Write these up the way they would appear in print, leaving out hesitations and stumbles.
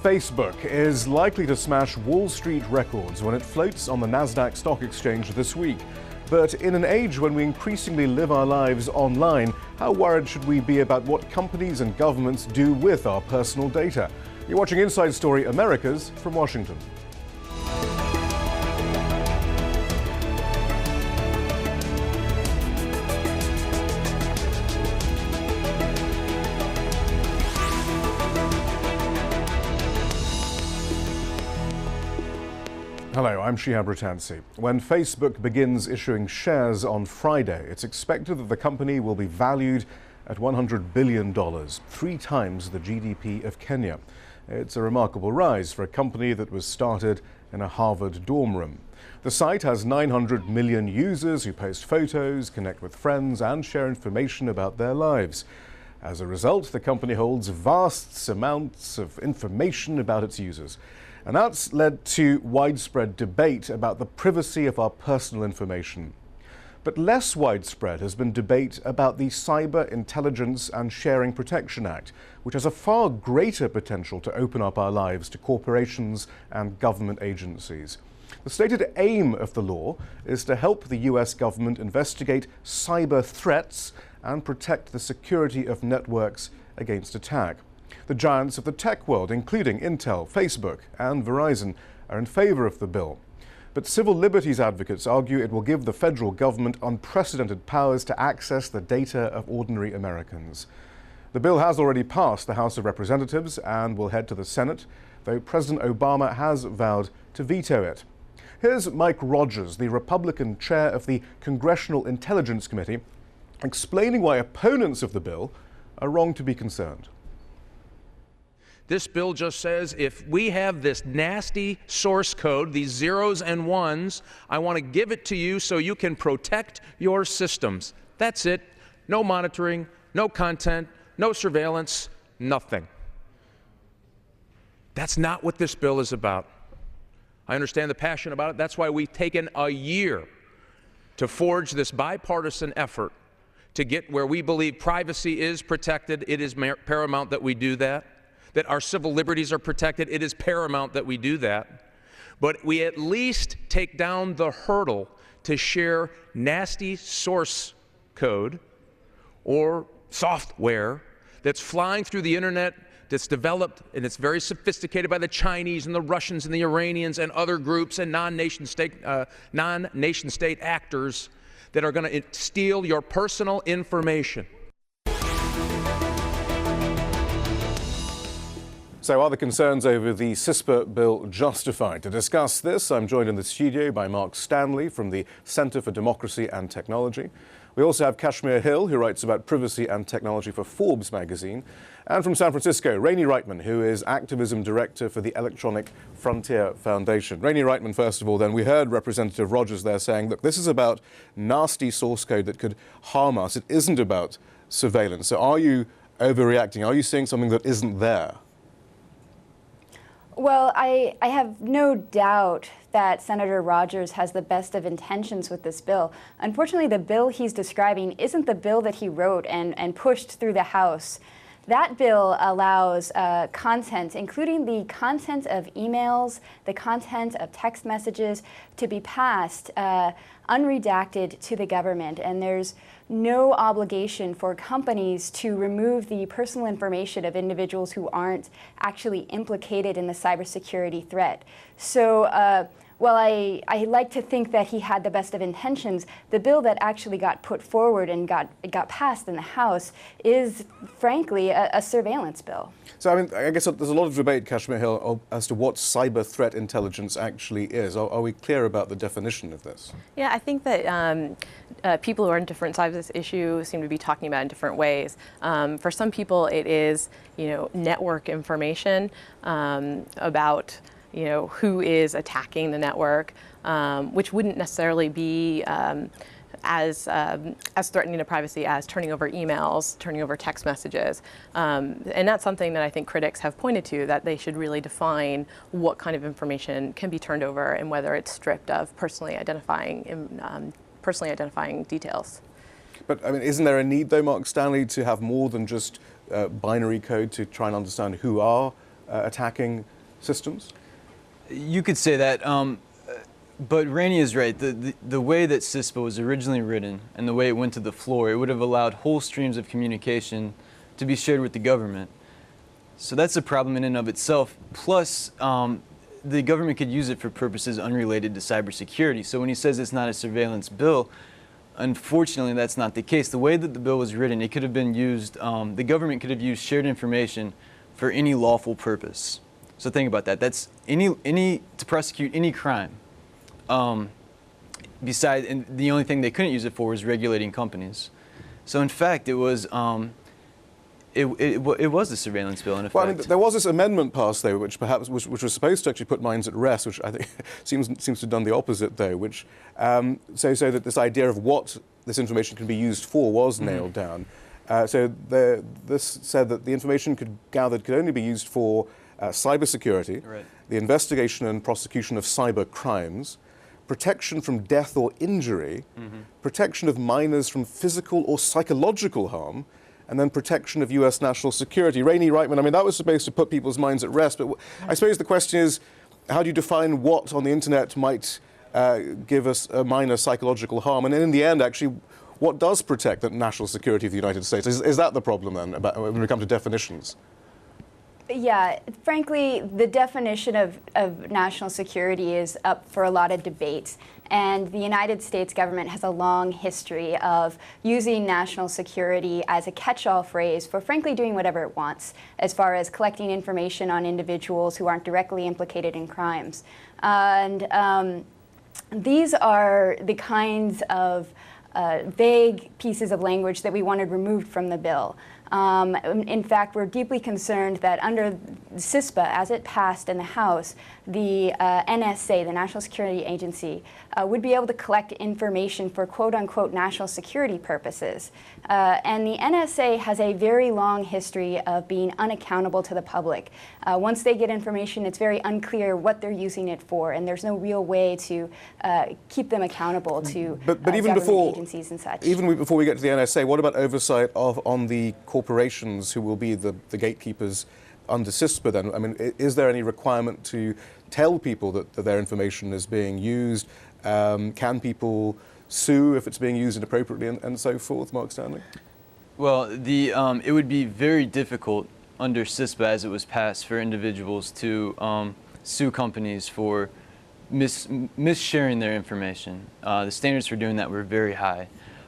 Facebook is likely to smash Wall Street records when it floats on the Nasdaq Stock Exchange this week. But in an age when we increasingly live our lives online, how worried should we be about what companies and governments do with our personal data? You're watching Inside Story Americas from Washington. Hello, I'm Shihab Ratansi. When Facebook begins issuing shares on Friday, it's expected that the company will be valued at $100 billion, 3 times the GDP of Kenya. It's a remarkable rise for a company that was started in a Harvard dorm room. The site has 900 million users who post photos, connect with friends, and share information about their lives. As a result, the company holds vast amounts of information about its users. And that's led to widespread debate about the privacy of our personal information. But less widespread has been debate about the Cyber Intelligence and Sharing Protection Act, which has a far greater potential to open up our lives to corporations and government agencies. The stated aim of the law is to help the US government investigate cyber threats and protect the security of networks against attack. The giants of the tech world, including Intel, Facebook, and Verizon, are in favor of the bill. But civil liberties advocates argue it will give the federal government unprecedented powers to access the data of ordinary Americans. The bill has already passed the House of Representatives and will head to the Senate, though President Obama has vowed to veto it. Here's Mike Rogers, the Republican chair of the Congressional Intelligence Committee, explaining why opponents of the bill are wrong to be concerned. This bill just says if we have this nasty source code, these zeros and ones, I want to give it to you so you can protect your systems. That's it. No monitoring, no content, no surveillance, nothing. That's not what this bill is about. I understand the passion about it. That's why we've taken a year to forge this bipartisan effort to get where we believe privacy is protected. It is paramount that we do that. That our civil liberties are protected. It is paramount that we do that. But we at least take down the hurdle to share nasty source code or software that's flying through the internet, that's developed and it's very sophisticated by the Chinese and the Russians and the Iranians and other groups and non-nation state actors that are going to steal your personal information. So are the concerns over the CISPA bill justified? To discuss this, I'm joined in the studio by Mark Stanley from the Center for Democracy and Technology. We also have Kashmir Hill, who writes about privacy and technology for Forbes magazine. And from San Francisco, Rainey Reitman, who is activism director for the Electronic Frontier Foundation. Rainey Reitman, first of all, then we heard Representative Rogers there saying that this is about nasty source code that could harm us. It isn't about surveillance. So are you overreacting? Are you seeing something that isn't there? Well, I have no doubt that Senator Rogers has the best of intentions with this bill. Unfortunately, the bill he's describing isn't the bill that he wrote and pushed through the House. That bill allows content, including the content of emails, the content of text messages, to be passed unredacted to the government. And there's no obligation for companies to remove the personal information of individuals who aren't actually implicated in the cybersecurity threat. So while I like to think that he had the best of intentions, the bill that actually got put forward and got passed in the House is, frankly, a surveillance bill. So, I mean, I guess there's a lot of debate, Kashmir Hill, as to what cyber threat intelligence actually is. Are we clear about the definition of this? Yeah, I think that people who are on different sides of this issue seem to be talking about it in different ways. For some people, it is, network information about who is attacking the network, which wouldn't necessarily be as threatening to privacy as turning over emails, turning over text messages. And that's something that I think critics have pointed to, that they should really define what kind of information can be turned over and whether it's stripped of personally identifying details. But I mean, isn't there a need, though, Mark Stanley, to have more than just binary code to try and understand who are attacking systems? You could say that, but Rainey is right. The way that CISPA was originally written and the way it went to the floor, it would have allowed whole streams of communication to be shared with the government. So that's a problem in and of itself. Plus, the government could use it for purposes unrelated to cybersecurity. So when he says it's not a surveillance bill, unfortunately that's not the case. The way that the bill was written, it could have been used, the government could have used shared information for any lawful purpose. So think about that. That's to prosecute any crime. Besides, and the only thing they couldn't use it for was regulating companies. So in fact, it was a surveillance bill in effect. Well, I mean, there was this amendment passed, though, which was supposed to actually put minds at rest, which I think seems to have done the opposite, though, which so that this idea of what this information can be used for was nailed down. So this said that the information gathered could only be used for cybersecurity, right, the investigation and prosecution of cyber crimes, protection from death or injury, protection of minors from physical or psychological harm, and then protection of U.S. national security. Rainey Reitman, I mean, that was supposed to put people's minds at rest, but I suppose the question is, how do you define what on the internet might give us a minor psychological harm? And in the end, actually, what does protect the national security of the United States? Is that the problem, then, when we come to definitions? Yeah, frankly, the definition of national security is up for a lot of debates. And the United States government has a long history of using national security as a catch-all phrase for, frankly, doing whatever it wants, as far as collecting information on individuals who aren't directly implicated in crimes. And these are the kinds of vague pieces of language that we wanted removed from the bill. In fact, we're deeply concerned that under CISPA, as it passed in the House, the NSA, the National Security Agency, would be able to collect information for quote-unquote national security purposes. And the NSA has a very long history of being unaccountable to the public. Once they get information, it's very unclear what they're using it for, and there's no real way to keep them accountable to but even before agencies and such. Even before we get to the NSA, what about oversight on the corporations who will be the gatekeepers under CISPA then? I mean, is there any requirement to tell people that their information is being used? Can people sue if it's being used inappropriately and so forth, Mark Stanley? Well, it would be very difficult under CISPA as it was passed for individuals to sue companies for mis-sharing their information. The standards for doing that were very high.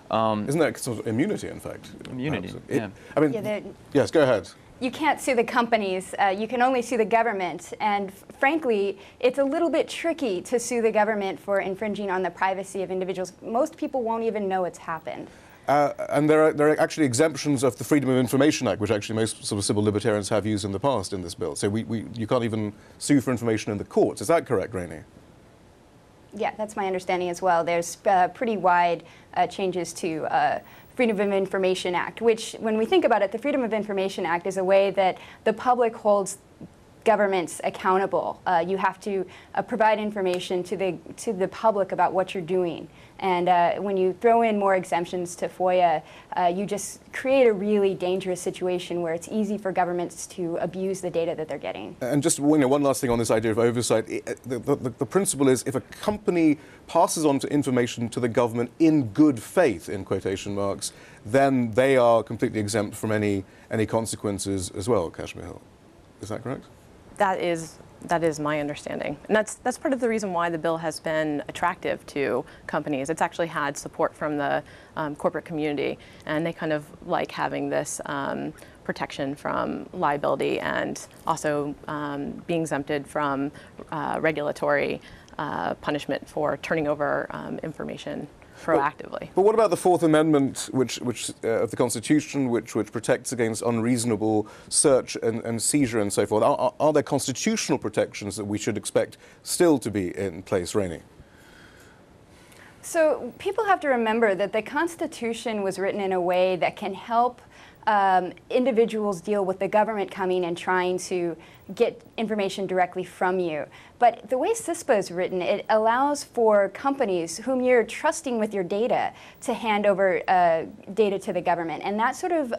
Isn't that sort of immunity, in fact? Immunity, yeah. I mean, yes, go ahead. You can't sue the companies, you can only sue the government, and frankly, it's a little bit tricky to sue the government for infringing on the privacy of individuals. Most people won't even know it's happened. And there are actually exemptions of the Freedom of Information Act, which actually most sort of civil libertarians have used in the past in this bill. So you can't even sue for information in the courts. Is that correct, Rainey? Yeah, that's my understanding as well. There's pretty wide changes to Freedom of Information Act, which, when we think about it, the Freedom of Information Act is a way that the public holds governments accountable. You have to provide information to the public about what you're doing. And when you throw in more exemptions to FOIA, you just create a really dangerous situation where it's easy for governments to abuse the data that they're getting. And just one last thing on this idea of oversight. The principle is if a company passes on to information to the government in good faith, in quotation marks, then they are completely exempt from any consequences as well, Kashmir Hill. Is that correct? That is my understanding. And that's part of the reason why the bill has been attractive to companies. It's actually had support from the corporate community, and they kind of like having this protection from liability and also being exempted from regulatory punishment for turning over information proactively. But what about the Fourth Amendment, which of the Constitution, which protects against unreasonable search and seizure and so forth? Are there constitutional protections that we should expect still to be in place, Rainey? So people have to remember that the Constitution was written in a way that can help individuals deal with the government coming and trying to get information directly from you. But the way CISPA is written, it allows for companies whom you're trusting with your data to hand over data to the government. And that sort of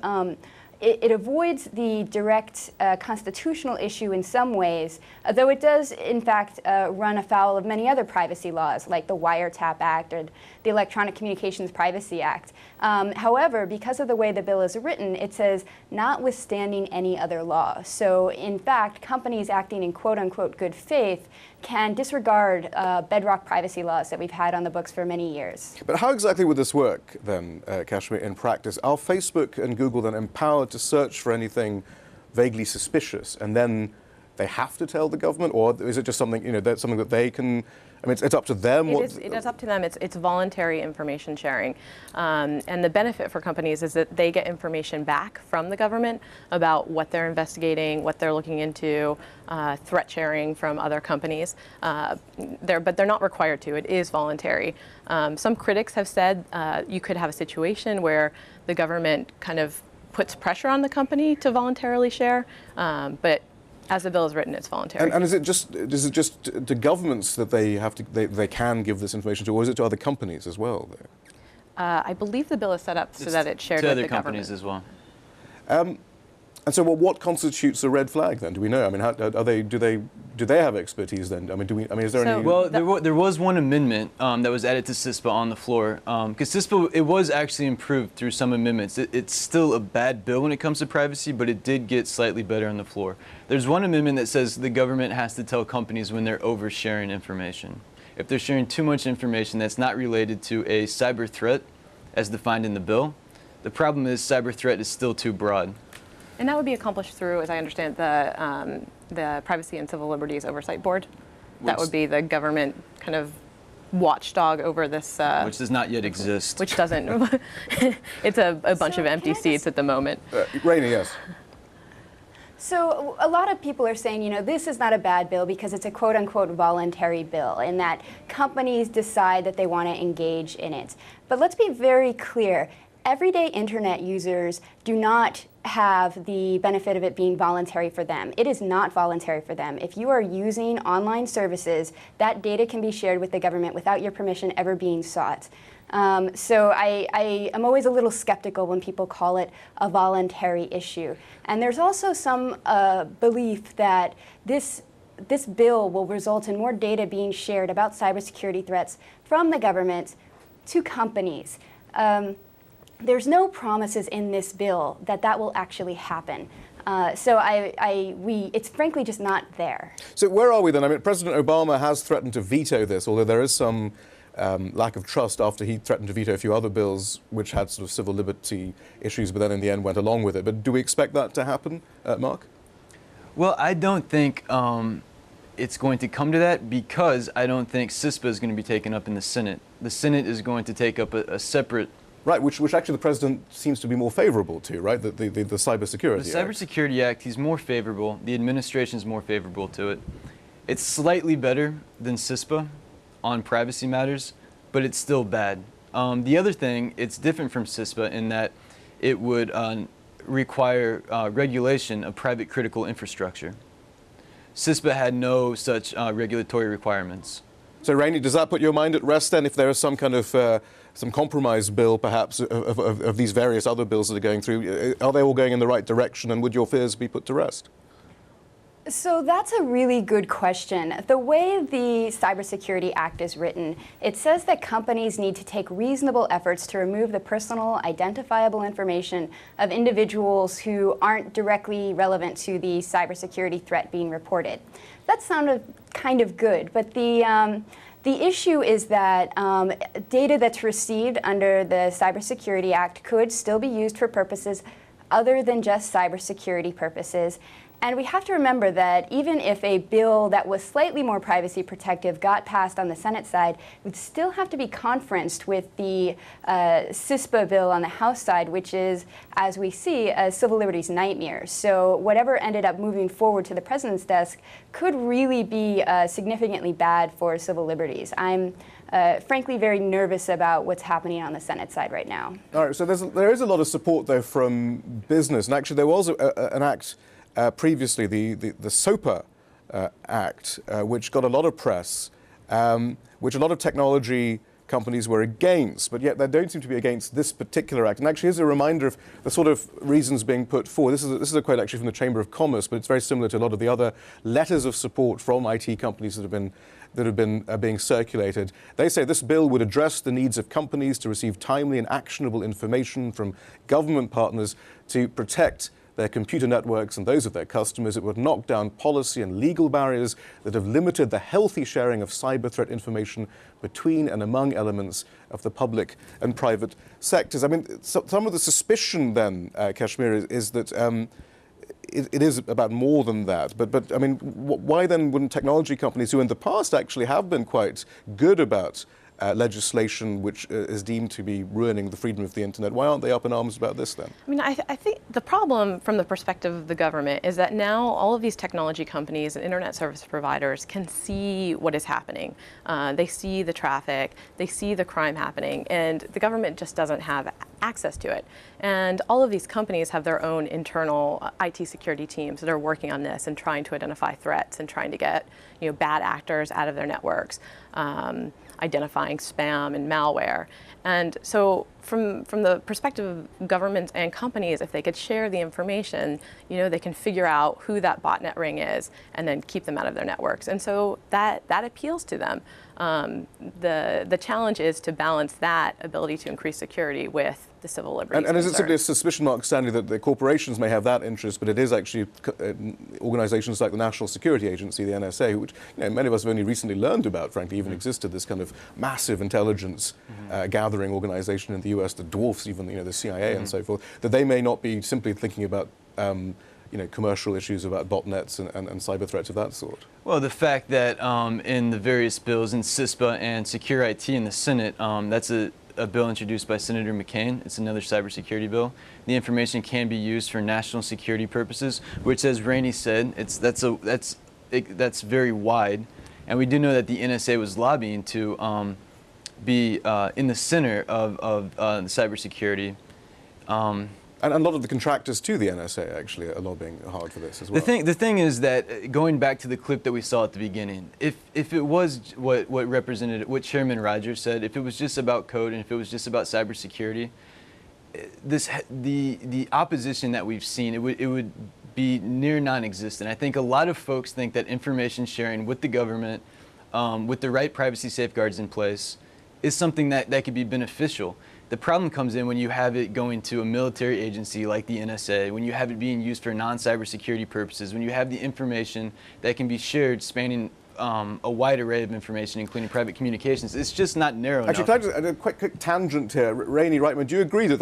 it avoids the direct constitutional issue in some ways, though it does, in fact, run afoul of many other privacy laws, like the Wiretap Act or the Electronic Communications Privacy Act. However, because of the way the bill is written, it says, notwithstanding any other law. So, in fact, companies acting in quote-unquote good faith can disregard bedrock privacy laws that we've had on the books for many years. But how exactly would this work then, Kashmir, in practice? Are Facebook and Google then empowered to search for anything vaguely suspicious, and then they have to tell the government, or is it just something, that's something that they can? I mean, it's up to them. It is up to them. It's voluntary information sharing. And the benefit for companies is that they get information back from the government about what they're investigating, what they're looking into, threat sharing from other companies. But they're not required to. It is voluntary. Some critics have said you could have a situation where the government kind of puts pressure on the company to voluntarily share, but as the bill is written, it's voluntary. And is it just to governments that they can give this information to, or is it to other companies as well? I believe the bill is set up so that it's shared to with other the companies government. as well. And so, what constitutes a red flag then? Do we know? I mean, do they have expertise then? I mean, is there any? Well, there was one amendment that was added to CISPA on the floor, because CISPA, it was actually improved through some amendments. It's still a bad bill when it comes to privacy, but it did get slightly better on the floor. There's one amendment that says the government has to tell companies when they're oversharing information. If they're sharing too much information that's not related to a cyber threat, as defined in the bill, the problem is cyber threat is still too broad. And that would be accomplished through, as I understand, the Privacy and Civil Liberties Oversight Board. That would be the government kind of watchdog over this. Which does not yet exist. Which doesn't. It's a bunch of empty seats at the moment. Rainey, yes. So a lot of people are saying, this is not a bad bill because it's a quote-unquote voluntary bill, and that companies decide that they want to engage in it. But let's be very clear. Everyday internet users do not have the benefit of it being voluntary for them. It is not voluntary for them. If you are using online services, that data can be shared with the government without your permission ever being sought. So I am always a little skeptical when people call it a voluntary issue. And there's also some belief that this bill will result in more data being shared about cybersecurity threats from the government to companies. There's no promises in this bill that will actually happen. So it's frankly just not there. So where are we then? I mean, President Obama has threatened to veto this, although there is some lack of trust after he threatened to veto a few other bills which had sort of civil liberty issues, but then in the end went along with it. But do we expect that to happen, Mark? Well, I don't think it's going to come to that, because I don't think CISPA is going to be taken up in the Senate. The Senate is going to take up a separate. Right, which actually the president seems to be more favorable to, right? The Cybersecurity Act. The Cybersecurity Act, he's more favorable. The administration's more favorable to it. It's slightly better than CISPA on privacy matters, but it's still bad. The other thing, it's different from CISPA in that it would require regulation of private critical infrastructure. CISPA had no such regulatory requirements. So, Rainey, does that put your mind at rest then, if there is some kind of some compromise bill, perhaps, of these various other bills that are going through? Are they all going in the right direction, and would your fears be put to rest? So that's a really good question. The way the Cybersecurity Act is written, it says that companies need to take reasonable efforts to remove the personal identifiable information of individuals who aren't directly relevant to the cybersecurity threat being reported. That sounded kind of good, but the issue is that data that's received under the Cybersecurity Act could still be used for purposes other than just cybersecurity purposes. And we have to remember that even if a bill that was slightly more privacy protective got passed on the Senate side, it would still have to be conferenced with the CISPA bill on the House side, which is, as we see, a civil liberties nightmare. So whatever ended up moving forward to the president's desk could really be significantly bad for civil liberties. I'm frankly very nervous about what's happening on the Senate side right now. All right, so there is a lot of support, though, from business. And actually, there was an act previously, the SOPA Act, which got a lot of press, which a lot of technology companies were against, but yet they don't seem to be against this particular act. And actually, here's a reminder of the sort of reasons being put forward. This is a quote actually from the Chamber of Commerce, but it's very similar to a lot of the other letters of support from IT companies that have been being circulated. They say this bill would address the needs of companies to receive timely and actionable information from government partners to protect their computer networks and those of their customers. It would knock down policy and legal barriers that have limited the healthy sharing of cyber threat information between and among elements of the public and private sectors. I mean, some of the suspicion then, Kashmir, is that it is about more than that. But I mean, why then wouldn't technology companies, who in the past actually have been quite good about legislation which is deemed to be ruining the freedom of the internet, why aren't they up in arms about this then? I mean, I think the problem from the perspective of the government is that now all of these technology companies and internet service providers can see what is happening. They see the traffic, they see the crime happening, and the government just doesn't have access to it. And all of these companies have their own internal IT security teams that are working on this and trying to identify threats and trying to get, bad actors out of their networks. Identifying spam and malware. And so from the perspective of governments and companies, if they could share the information, they can figure out who that botnet ring is and then keep them out of their networks. And so that appeals to them. The challenge is to balance that ability to increase security with the civil liberties. And is it simply a suspicion mark, Stanley, that the corporations may have that interest, but it is actually organizations like the National Security Agency, the NSA, which many of us have only recently learned about, frankly, even existed, this kind of massive intelligence gathering organization in the US that dwarfs even the CIA and so forth, that they may not be simply thinking about commercial issues about botnets and cyber threats of that sort? Well, the fact that in the various bills in CISPA and Secure IT in the Senate, that's a bill introduced by Senator McCain. It's another cybersecurity bill. The information can be used for national security purposes, which, as Rainey said, that's very wide. And we do know that the NSA was lobbying to be in the center of cybersecurity. And a lot of the contractors to the NSA actually are lobbying hard for this as well. The thing is that, going back to the clip that we saw at the beginning, if it was what Chairman Rogers said, if it was just about code and if it was just about cybersecurity, the opposition that we've seen, it would be near non-existent. I think a lot of folks think that information sharing with the government, with the right privacy safeguards in place, is something that could be beneficial. The problem comes in when you have it going to a military agency like the NSA, when you have it being used for non-cybersecurity purposes, when you have the information that can be shared spanning a wide array of information, including private communications. It's just not narrow enough. Actually, can I just a quick tangent here? Rainey Reitman, do you agree that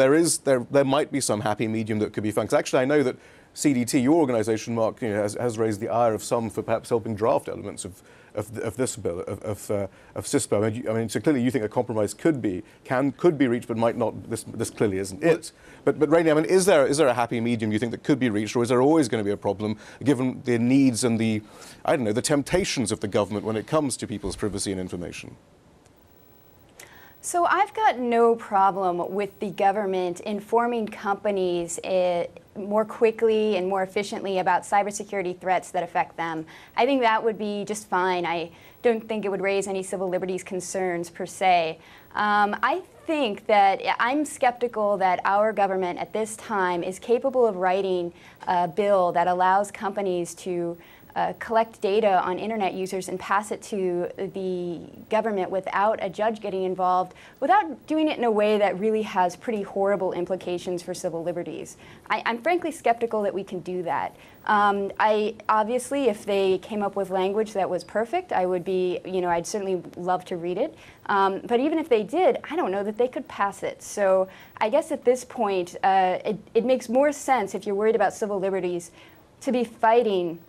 there might be some happy medium that could be found? Because actually, I know that CDT, your organisation, Mark, has raised the ire of some for perhaps helping draft elements of this bill, of CISPA. I mean, so clearly you think a compromise could be reached, but might not. This clearly isn't it. But Rainey, I mean, is there a happy medium you think that could be reached, or is there always going to be a problem given the needs and the temptations of the government when it comes to people's privacy and information? So I've got no problem with the government informing companies more quickly and more efficiently about cybersecurity threats that affect them. I think that would be just fine. I don't think it would raise any civil liberties concerns per se. I think that I'm skeptical that our government at this time is capable of writing a bill that allows companies to collect data on internet users and pass it to the government without a judge getting involved, without doing it in a way that really has pretty horrible implications for civil liberties. I'm frankly skeptical that we can do that. Obviously, if they came up with language that was perfect, I'd certainly love to read it. But even if they did, I don't know that they could pass it. So I guess at this point, it makes more sense, if you're worried about civil liberties, to be fighting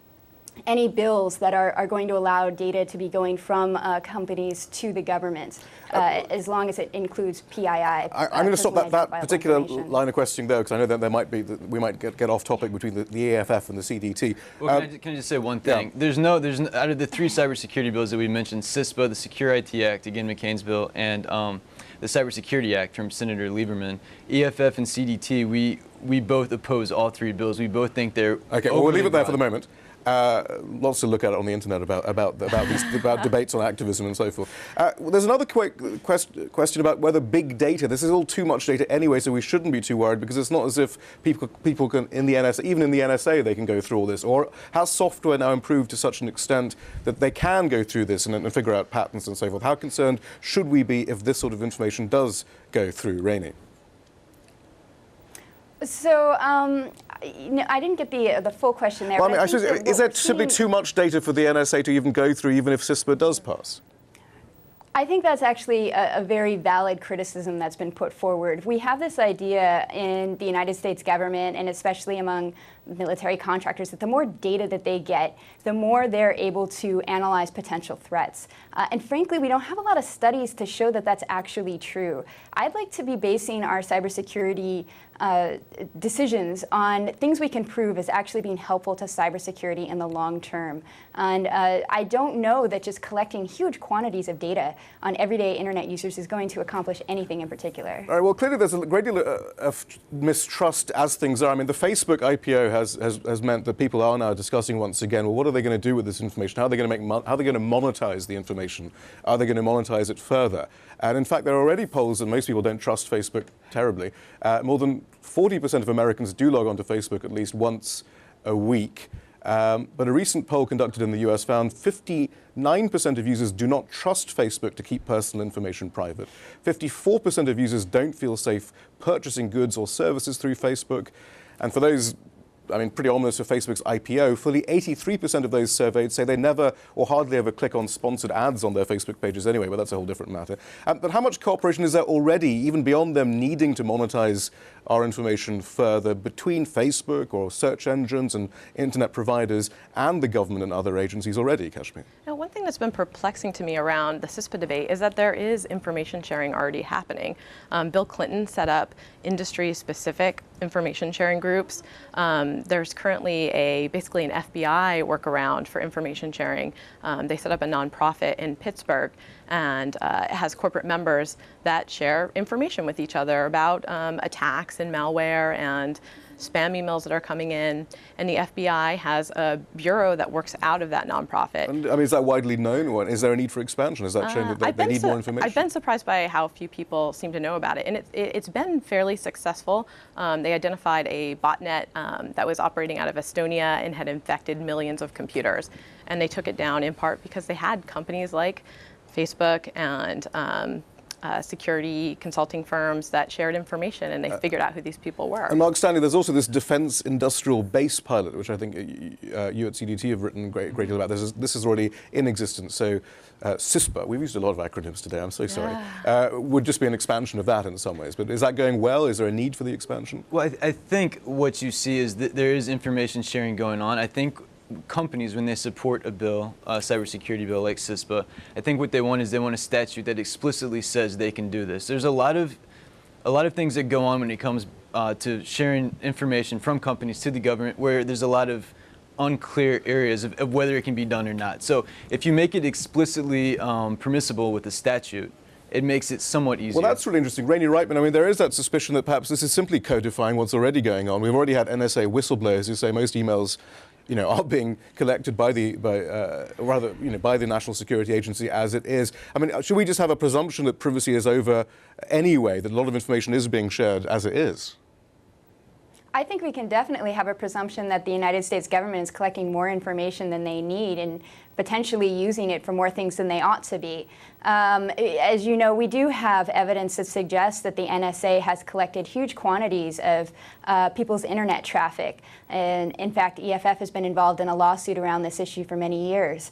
any bills that are going to allow data to be going from companies to the government, as long as it includes PII. I'm going to stop that particular line of questioning there, because I know that we might get off topic between the EAFF and the CDT. Well, can I just say one thing? Yeah. There's no out of the three cybersecurity bills that we mentioned, CISPA, the Secure IT Act, again McCain's bill, and the Cybersecurity Act from Senator Lieberman, EFF and CDT, we both oppose all three bills. We both think they're okay. Well, we'll leave it there for the moment. Lots to look at on the internet about debates on activism and so forth. There's another quick question about whether big data. This is all too much data anyway, so we shouldn't be too worried because it's not as if people can in the NSA, even in the NSA, they can go through all this. Or has software now improved to such an extent that they can go through this and figure out patterns and so forth? How concerned should we be if this sort of information does go through, Rainey? So, I didn't get the full question there. Well, I mean, is there simply too much data for the NSA to even go through, even if CISPA does pass? I think that's actually a very valid criticism that's been put forward. We have this idea in the United States government, and especially among military contractors, that the more data that they get, the more they're able to analyze potential threats. And frankly, we don't have a lot of studies to show that that's actually true. I'd like to be basing our cybersecurity decisions on things we can prove as actually being helpful to cybersecurity in the long term. And I don't know that just collecting huge quantities of data on everyday internet users is going to accomplish anything in particular. All right, well, clearly there's a great deal of mistrust as things are. I mean, the Facebook IPO has meant that people are now discussing once again, well, what are they going to do with this information? How are they going to how are they going to monetize the information? Are they going to monetize it further? And in fact, there are already polls, and most people don't trust Facebook terribly. More than 40% of Americans do log onto Facebook at least once a week. But a recent poll conducted in the US found 59% of users do not trust Facebook to keep personal information private. 54% of users don't feel safe purchasing goods or services through Facebook. And for those, I mean, pretty ominous for Facebook's IPO, fully 83% of those surveyed say they never or hardly ever click on sponsored ads on their Facebook pages anyway, but that's a whole different matter. But how much cooperation is there already, even beyond them needing to monetize our information further, between Facebook or search engines and internet providers and the government and other agencies already, Kashmir? Now, one thing that's been perplexing to me around the CISPA debate is that there is information sharing already happening. Bill Clinton set up industry-specific information sharing groups. There's currently basically an FBI workaround for information sharing. They set up a nonprofit in Pittsburgh, and it has corporate members that share information with each other about attacks and malware and spam emails that are coming in. And the FBI has a bureau that works out of that nonprofit. And, I mean, is that widely known? Or is there a need for expansion? Is that showing that they need more information? I've been surprised by how few people seem to know about it. And it's been fairly successful. They identified a botnet that was operating out of Estonia and had infected millions of computers. And they took it down in part because they had companies like Facebook and security consulting firms that shared information, and they figured out who these people were. And Mark Stanley, there's also this defense industrial base pilot, which I think you at CDT have written a great deal about. This is already in existence. So CISPA, we've used a lot of acronyms today, I'm so sorry, would just be an expansion of that in some ways. But is that going well? Is there a need for the expansion? Well, I think what you see is that there is information sharing going on. I think companies, when they support a bill, a cybersecurity bill like CISPA, I think what they want is they want a statute that explicitly says they can do this. There's a lot of things that go on when it comes to sharing information from companies to the government, where there's a lot of unclear areas of whether it can be done or not. So if you make it explicitly permissible with a statute, it makes it somewhat easier. Well, that's really interesting. Rainey Reitman, I mean, there is that suspicion that perhaps this is simply codifying what's already going on. We've already had NSA whistleblowers who say most emails, are being collected by the National Security Agency as it is. I mean, should we just have a presumption that privacy is over anyway, that a lot of information is being shared as it is? I think we can definitely have a presumption that the United States government is collecting more information than they need and potentially using it for more things than they ought to be. As you know, we do have evidence that suggests that the NSA has collected huge quantities of people's internet traffic. And in fact, EFF has been involved in a lawsuit around this issue for many years.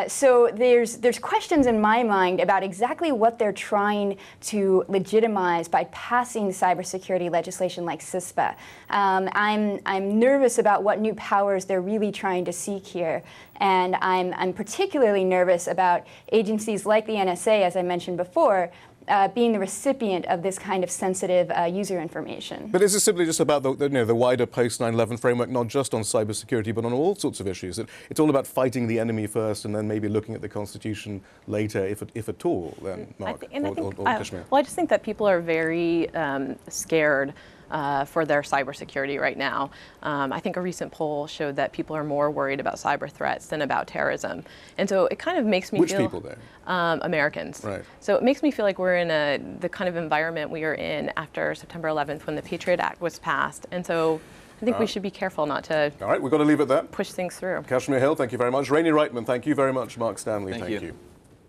So there's questions in my mind about exactly what they're trying to legitimize by passing cybersecurity legislation like CISPA. I'm nervous about what new powers they're really trying to seek here. And I'm particularly nervous about agencies like the NSA, as I mentioned before, being the recipient of this kind of sensitive user information. But is this simply just about the wider post-9/11 framework, not just on cybersecurity, but on all sorts of issues? It's all about fighting the enemy first and then maybe looking at the Constitution later, if at all, then, Mark, or Kashmir? Well, I just think that people are very scared for their cybersecurity right now. I think a recent poll showed that people are more worried about cyber threats than about terrorism. And so it kind of makes me feel... Which people then? Americans. Right. So it makes me feel like we're in the kind of environment we are in after September 11th when the Patriot Act was passed. And so I think we should be careful not to All right, we've got to leave it there. push things through. Kashmir Hill, thank you very much. Rainey Reitman, thank you very much. Mark Stanley, Thank thank you. you.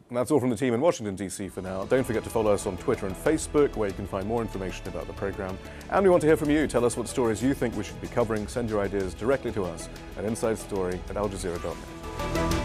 And that's all from the team in Washington, D.C. for now. Don't forget to follow us on Twitter and Facebook, where you can find more information about the program. And we want to hear from you. Tell us what stories you think we should be covering. Send your ideas directly to us at InsideStory@aljazeera.net.